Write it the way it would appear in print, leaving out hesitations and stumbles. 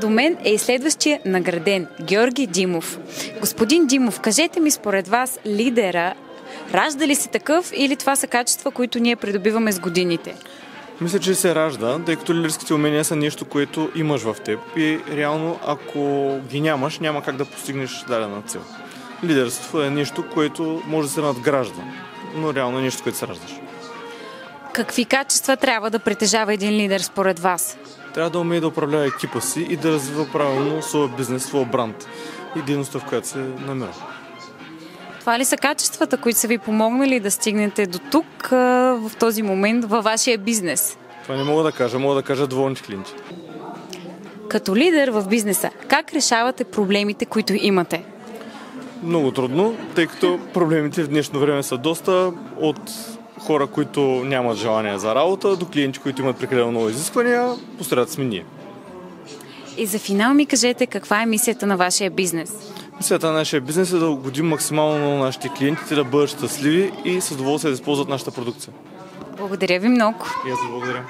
До мен е и следващия награден – Георги Димов. Господин Димов, кажете ми според вас лидера ражда ли се такъв или това са качества, които ние придобиваме с годините? Мисля, че се ражда, тъй като лидерските умения са нещо, което имаш в теб и реално, ако ги нямаш, няма как да постигнеш дадена цел. Лидерството е нещо, което може да се надгражда, но реално е нещо, което се раждаш. Какви качества трябва да притежава един лидер според вас? Трябва да умее да управлява екипа си и да развива правилно своя бизнес, своя бранд и дейността, в която се намира. Това ли са качествата, които са ви помогнали да стигнете до тук в този момент във вашия бизнес? Това не мога да кажа доволните клиенти. Като лидер в бизнеса, как решавате проблемите, които имате? Много трудно, тъй като проблемите в днешно време са доста от хора, които нямат желание за работа, до клиенти, които имат прекалено много изисквания, посред сме ние. И за финал ми кажете каква е мисията на вашия бизнес? Мисията на нашия бизнес е да угодим максимално на нашите клиенти, да бъдат щастливи и с удоволствие да използват нашата продукция. Благодаря ви много. И аз ви благодаря.